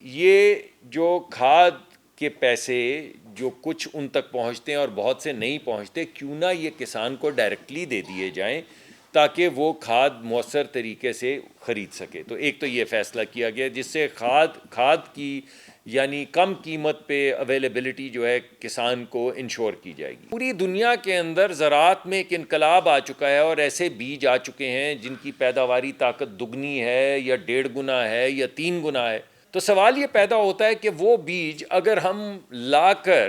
یہ جو کھاد کے پیسے جو کچھ ان تک پہنچتے ہیں اور بہت سے نہیں پہنچتے، کیوں نہ یہ کسان کو ڈائریکٹلی دے دیے جائیں تاکہ وہ کھاد مؤثر طریقے سے خرید سکے۔ تو ایک تو یہ فیصلہ کیا گیا جس سے کھاد کی یعنی کم قیمت پہ اویلیبلٹی جو ہے کسان کو انشور کی جائے گی۔ پوری دنیا کے اندر زراعت میں ایک انقلاب آ چکا ہے اور ایسے بیج آ چکے ہیں جن کی پیداواری طاقت دگنی ہے یا 1.5 گنا ہے یا 3 گنا ہے۔ تو سوال یہ پیدا ہوتا ہے کہ وہ بیج اگر ہم لا کر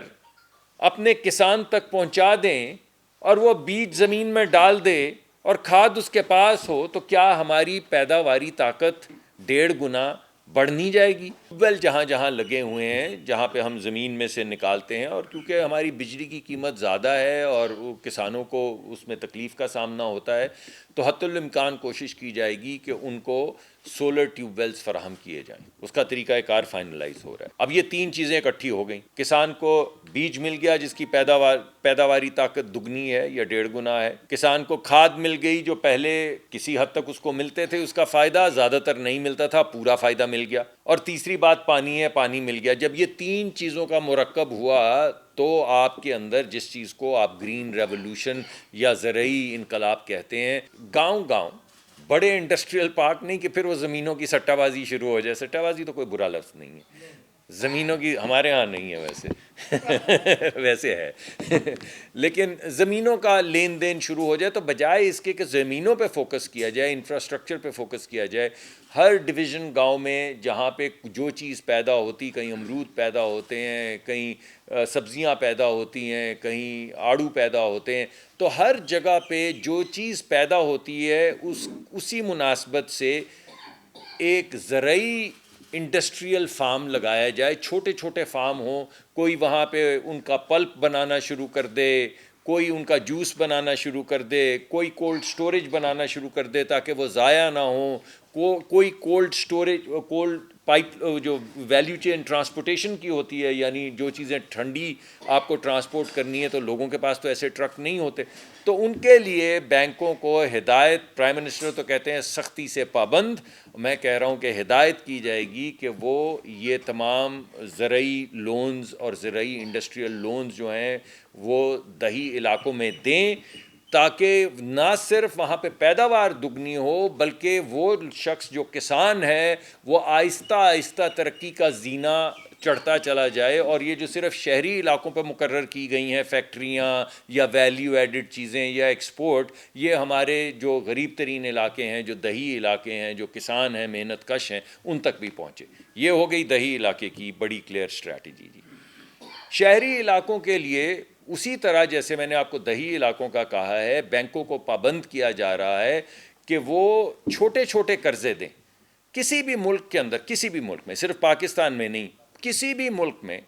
اپنے کسان تک پہنچا دیں اور وہ بیج زمین میں ڈال دے اور کھاد اس کے پاس ہو تو کیا ہماری پیداواری طاقت 1.5 گنا بڑھ نہیں جائے گی؟ ٹیوب جہاں جہاں لگے ہوئے ہیں جہاں پہ ہم زمین میں سے نکالتے ہیں، اور کیونکہ ہماری بجلی کی قیمت زیادہ ہے اور کسانوں کو اس میں تکلیف کا سامنا ہوتا ہے، تو حتی الامکان کوشش کی جائے گی کہ ان کو سولر ٹیوب ویلز فراہم کیے جائیں۔ اس کا طریقہ کار فائنلائز ہو رہا ہے۔ اب یہ 3 چیزیں اکٹھی ہو گئیں، کسان کو بیج مل گیا جس کی پیداواری طاقت دگنی ہے یا 1.5 گنا ہے، کسان کو کھاد مل گئی جو پہلے کسی حد تک اس کو ملتے تھے، اس کا فائدہ زیادہ تر نہیں ملتا تھا، پورا فائدہ مل گیا، اور تیسری بات پانی ہے، پانی مل گیا۔ جب یہ 3 چیزوں کا مرکب ہوا تو آپ کے اندر جس چیز کو آپ گرین ریولوشن یا زرعی انقلاب کہتے ہیں، گاؤں گاؤں بڑے انڈسٹریل پارک نہیں کہ پھر وہ زمینوں کی سٹہ بازی شروع ہو جائے۔ سٹہ بازی تو کوئی برا لفظ نہیں ہے، زمینوں کی ہمارے ہاں نہیں ہے ویسے ویسے ہے لیکن زمینوں کا لین دین شروع ہو جائے تو بجائے اس کے کہ زمینوں پہ فوکس کیا جائے، انفراسٹرکچر پہ فوکس کیا جائے، ہر ڈویژن گاؤں میں جہاں پہ جو چیز پیدا ہوتی، کہیں امرود پیدا ہوتے ہیں، کہیں سبزیاں پیدا ہوتی ہیں، کہیں آڑو پیدا ہوتے ہیں، تو ہر جگہ پہ جو چیز پیدا ہوتی ہے اسی مناسبت سے ایک زرعی انڈسٹریل فارم لگایا جائے، چھوٹے چھوٹے فارم ہوں، کوئی وہاں پہ ان کا پلپ بنانا شروع کر دے، کوئی ان کا جوس بنانا شروع کر دے، کوئی کولڈ سٹوریج بنانا شروع کر دے تاکہ وہ ضائع نہ ہوں، کوئی کولڈ سٹوریج، کولڈ پائپ جو ویلیو چین ٹرانسپورٹیشن کی ہوتی ہے، یعنی جو چیزیں ٹھنڈی آپ کو ٹرانسپورٹ کرنی ہے تو لوگوں کے پاس تو ایسے ٹرک نہیں ہوتے، تو ان کے لیے بینکوں کو ہدایت، پرائم منسٹر تو کہتے ہیں سختی سے پابند، میں کہہ رہا ہوں کہ ہدایت کی جائے گی کہ وہ یہ تمام زرعی لونز اور زرعی انڈسٹریل لونز جو ہیں وہ دیہی علاقوں میں دیں، تاکہ نہ صرف وہاں پہ پیداوار دگنی ہو بلکہ وہ شخص جو کسان ہے وہ آہستہ آہستہ ترقی کا زینہ چڑھتا چلا جائے، اور یہ جو صرف شہری علاقوں پہ مقرر کی گئی ہیں فیکٹریاں یا ویلیو ایڈڈ چیزیں یا ایکسپورٹ، یہ ہمارے جو غریب ترین علاقے ہیں، جو دیہی علاقے ہیں، جو کسان ہیں، محنت کش ہیں، ان تک بھی پہنچے۔ یہ ہو گئی دیہی علاقے کی بڑی کلیئر اسٹریٹجی جی۔ شہری علاقوں کے لیے اسی طرح جیسے میں نے آپ کو دیہی علاقوں کا کہا ہے، بینکوں کو پابند کیا جا رہا ہے کہ وہ چھوٹے چھوٹے قرضے دیں۔ کسی بھی ملک کے اندر، کسی بھی ملک میں، صرف پاکستان میں نہیں، کسی بھی ملک میں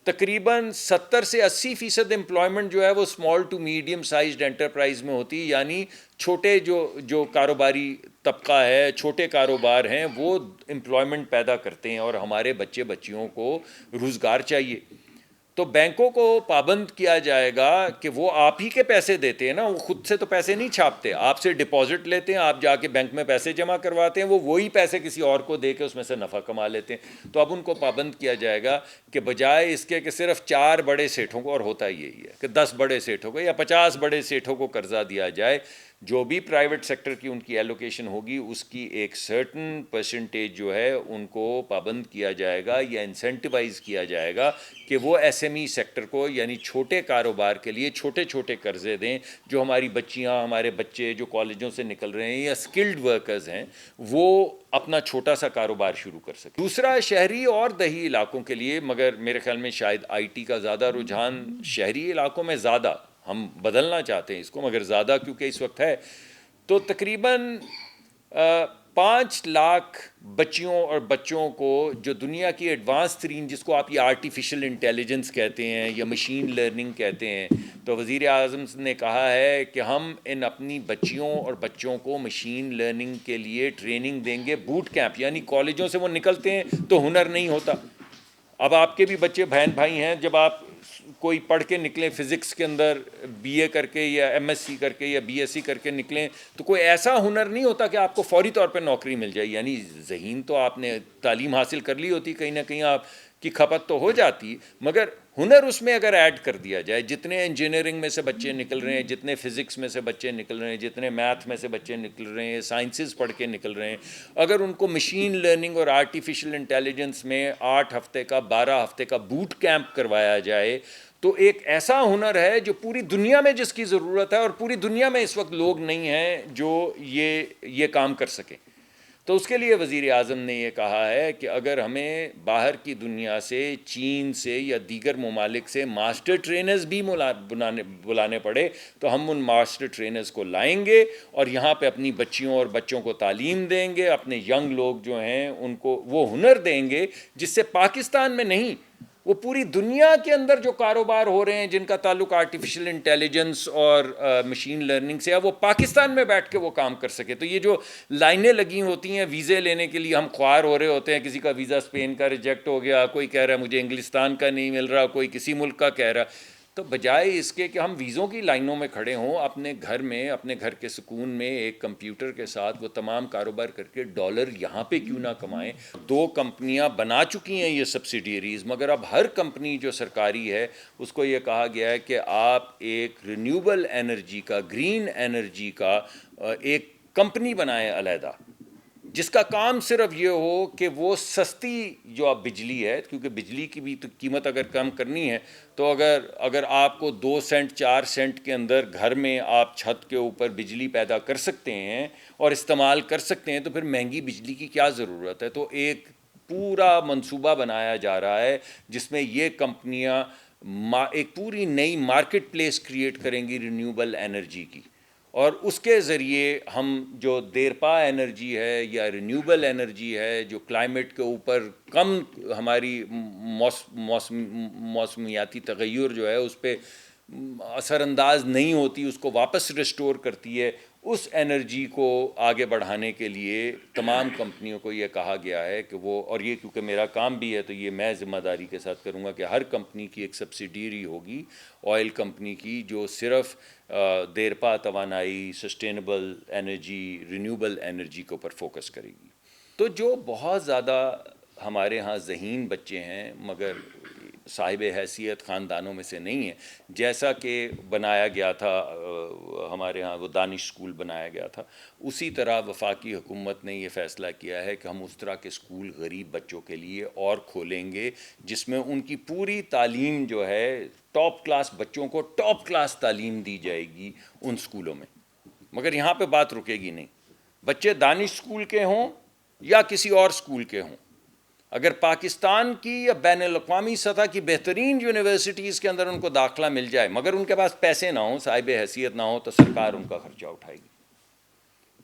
تقریباً 70 سے 80% امپلائمنٹ جو ہے وہ small to medium sized enterprise میں ہوتی ہے، یعنی چھوٹے جو کاروباری طبقہ ہے، چھوٹے کاروبار ہیں، وہ امپلائمنٹ پیدا کرتے ہیں اور ہمارے بچے بچیوں کو روزگار چاہیے۔ تو بینکوں کو پابند کیا جائے گا کہ وہ آپ ہی کے پیسے دیتے ہیں نا، وہ خود سے تو پیسے نہیں چھاپتے، آپ سے ڈپازٹ لیتے ہیں، آپ جا کے بینک میں پیسے جمع کرواتے ہیں، وہ وہی پیسے کسی اور کو دے کے اس میں سے نفع کما لیتے ہیں۔ تو اب ان کو پابند کیا جائے گا کہ بجائے اس کے کہ صرف 4 بڑے سیٹھوں کو، اور ہوتا یہی ہے کہ 10 بڑے سیٹھوں کو یا 50 بڑے سیٹھوں کو قرضہ دیا جائے، جو بھی پرائیویٹ سیکٹر کی ان کی ایلوکیشن ہوگی اس کی ایک سرٹن پرسنٹیج جو ہے ان کو پابند کیا جائے گا یا انسینٹیوائز کیا جائے گا کہ وہ ایس ایم ای سیکٹر کو، یعنی چھوٹے کاروبار کے لیے چھوٹے چھوٹے قرضے دیں، جو ہماری بچیاں، ہمارے بچے جو کالجوں سے نکل رہے ہیں یا اسکلڈ ورکرز ہیں، وہ اپنا چھوٹا سا کاروبار شروع کر سکیں۔ دوسرا، شہری اور دیہی علاقوں کے لیے، مگر میرے خیال میں شاید آئی ٹی کا زیادہ رجحان شہری علاقوں میں زیادہ، ہم بدلنا چاہتے ہیں اس کو مگر زیادہ کیونکہ اس وقت ہے، تو تقریباً 5 لاکھ بچیوں اور بچوں کو جو دنیا کی ایڈوانس ترین، جس کو آپ یہ آرٹیفیشل انٹیلیجنس کہتے ہیں یا مشین لرننگ کہتے ہیں، تو وزیر اعظم نے کہا ہے کہ ہم ان اپنی بچیوں اور بچوں کو مشین لرننگ کے لیے ٹریننگ دیں گے، بوٹ کیمپ، یعنی کالجوں سے وہ نکلتے ہیں تو ہنر نہیں ہوتا۔ اب آپ کے بھی بچے بہن بھائی ہیں، جب آپ کوئی پڑھ کے نکلیں فزکس کے اندر بی اے کر کے یا ایم ایس سی کر کے یا بی ایس سی کر کے نکلیں تو کوئی ایسا ہنر نہیں ہوتا کہ آپ کو فوری طور پہ نوکری مل جائے. یعنی ذہین تو آپ نے تعلیم حاصل کر لی ہوتی, کہیں نہ کہیں آپ کی کھپت تو ہو جاتی, مگر ہنر اس میں اگر ایڈ کر دیا جائے, جتنے انجینئرنگ میں سے بچے نکل رہے ہیں, جتنے فزکس میں سے بچے نکل رہے ہیں, جتنے میتھ میں سے بچے نکل رہے ہیں, سائنسز پڑھ کے نکل رہے ہیں, اگر ان کو مشین لرننگ اور آرٹیفیشل انٹیلیجنس میں 8 ہفتے کا 12 ہفتے کا بوٹ کیمپ کروایا جائے تو ایک ایسا ہنر ہے جو پوری دنیا میں جس کی ضرورت ہے, اور پوری دنیا میں اس وقت لوگ نہیں ہیں جو یہ کام کر سکیں. تو اس کے لیے وزیر اعظم نے یہ کہا ہے کہ اگر ہمیں باہر کی دنیا سے, چین سے یا دیگر ممالک سے ماسٹر ٹرینرز بھی بلانے پڑے تو ہم ان ماسٹر ٹرینرز کو لائیں گے اور یہاں پہ اپنی بچیوں اور بچوں کو تعلیم دیں گے, اپنے ینگ لوگ جو ہیں ان کو وہ ہنر دیں گے جس سے پاکستان میں نہیں, وہ پوری دنیا کے اندر جو کاروبار ہو رہے ہیں جن کا تعلق آرٹیفیشل انٹیلیجنس اور مشین لرننگ سے ہے, وہ پاکستان میں بیٹھ کے وہ کام کر سکے. تو یہ جو لائنیں لگی ہوتی ہیں ویزے لینے کے لیے, ہم خوار ہو رہے ہوتے ہیں, کسی کا ویزا اسپین کا ریجیکٹ ہو گیا, کوئی کہہ رہا ہے مجھے انگلستان کا نہیں مل رہا, کوئی کسی ملک کا کہہ رہا, تو بجائے اس کے کہ ہم ویزوں کی لائنوں میں کھڑے ہوں, اپنے گھر میں اپنے گھر کے سکون میں ایک کمپیوٹر کے ساتھ وہ تمام کاروبار کر کے ڈالر یہاں پہ کیوں نہ کمائیں. 2 کمپنیاں بنا چکی ہیں یہ سبسیڈیریز, مگر اب ہر کمپنی جو سرکاری ہے اس کو یہ کہا گیا ہے کہ آپ ایک رینیوبل انرجی کا, گرین انرجی کا ایک کمپنی بنائیں علیحدہ, جس کا کام صرف یہ ہو کہ وہ سستی جو اب بجلی ہے, کیونکہ بجلی کی بھی تو قیمت اگر کم کرنی ہے تو اگر آپ کو 2 سینٹ 4 سینٹ کے اندر گھر میں آپ چھت کے اوپر بجلی پیدا کر سکتے ہیں اور استعمال کر سکتے ہیں تو پھر مہنگی بجلی کی کیا ضرورت ہے. تو ایک پورا منصوبہ بنایا جا رہا ہے جس میں یہ کمپنیاں ایک پوری نئی مارکیٹ پلیس کریٹ کریں گی رینیوبل انرجی کی, اور اس کے ذریعے ہم جو دیرپا انرجی ہے یا رینیوبل انرجی ہے جو کلائمیٹ کے اوپر کم ہماری موسمیاتی تغیر جو ہے اس پہ اثر انداز نہیں ہوتی, اس کو واپس ریسٹور کرتی ہے, اس انرجی کو آگے بڑھانے کے لیے تمام کمپنیوں کو یہ کہا گیا ہے کہ وہ, اور یہ کیونکہ میرا کام بھی ہے تو یہ میں ذمہ داری کے ساتھ کروں گا کہ ہر کمپنی کی ایک سبسیڈیری ہوگی آئل کمپنی کی جو صرف دیرپا توانائی, سسٹینیبل انرجی, رینیوبل انرجی کے اوپر فوکس کرے گی. تو جو بہت زیادہ ہمارے ہاں ذہین بچے ہیں مگر صاحب حیثیت خاندانوں میں سے نہیں ہیں, جیسا کہ بنایا گیا تھا ہمارے ہاں وہ دانش اسکول بنایا گیا تھا, اسی طرح وفاقی حکومت نے یہ فیصلہ کیا ہے کہ ہم اس طرح کے اسکول غریب بچوں کے لیے اور کھولیں گے جس میں ان کی پوری تعلیم جو ہے ٹاپ کلاس بچوں کو ٹاپ کلاس تعلیم دی جائے گی ان اسکولوں میں. مگر یہاں پہ بات رکے گی نہیں, بچے دانش اسکول کے ہوں یا کسی اور اسکول کے ہوں, اگر پاکستان کی یا بین الاقوامی سطح کی بہترین یونیورسٹیز کے اندر ان کو داخلہ مل جائے مگر ان کے پاس پیسے نہ ہوں, صاحب حیثیت نہ ہو, تو سرکار ان کا خرچہ اٹھائے گی.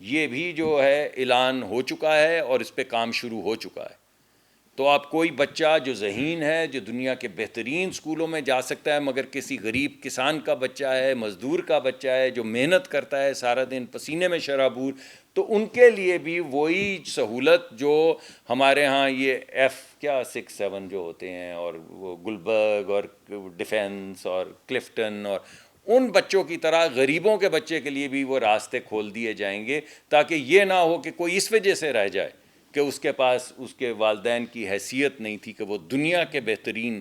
یہ بھی جو ہے اعلان ہو چکا ہے اور اس پہ کام شروع ہو چکا ہے. تو آپ کوئی بچہ جو ذہین ہے, جو دنیا کے بہترین اسکولوں میں جا سکتا ہے, مگر کسی غریب کسان کا بچہ ہے, مزدور کا بچہ ہے, جو محنت کرتا ہے سارا دن پسینے میں شرابور, تو ان کے لیے بھی وہی سہولت جو ہمارے ہاں یہ F6 7 جو ہوتے ہیں, اور وہ گلبرگ اور ڈیفینس اور کلفٹن اور ان بچوں کی طرح غریبوں کے بچے کے لیے بھی وہ راستے کھول دیے جائیں گے, تاکہ یہ نہ ہو کہ کوئی اس وجہ سے رہ جائے کہ اس کے پاس اس کے والدین کی حیثیت نہیں تھی کہ وہ دنیا کے بہترین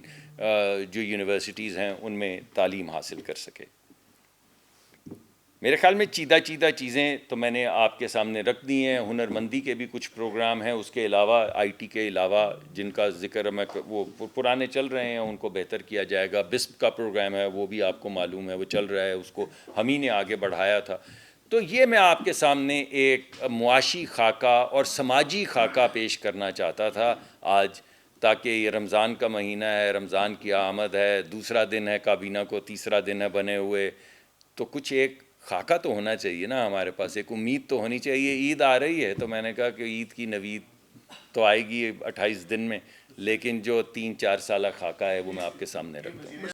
جو یونیورسٹیز ہیں ان میں تعلیم حاصل کر سکے. میرے خیال میں چیدہ چیزیں تو میں نے آپ کے سامنے رکھ دی ہیں. ہنر مندی کے بھی کچھ پروگرام ہیں, اس کے علاوہ آئی ٹی کے علاوہ جن کا ذکر میں وہ پرانے چل رہے ہیں ان کو بہتر کیا جائے گا. بسپ کا پروگرام ہے وہ بھی آپ کو معلوم ہے وہ چل رہا ہے, اس کو ہم ہی نے آگے بڑھایا تھا. تو یہ میں آپ کے سامنے ایک معاشی خاکہ اور سماجی خاکہ پیش کرنا چاہتا تھا آج, تاکہ یہ رمضان کا مہینہ ہے, رمضان کی آمد ہے, دوسرا دن ہے کابینہ کو, تیسرا دن ہے بنے ہوئے, تو کچھ ایک خاکہ تو ہونا چاہیے نا ہمارے پاس, ایک امید تو ہونی چاہیے. عید آ رہی ہے تو میں نے کہا کہ عید کی نوید تو آئے گی 28 دن میں, لیکن جو 3-4 سالہ خاکہ ہے وہ میں آپ کے سامنے رکھ دوں.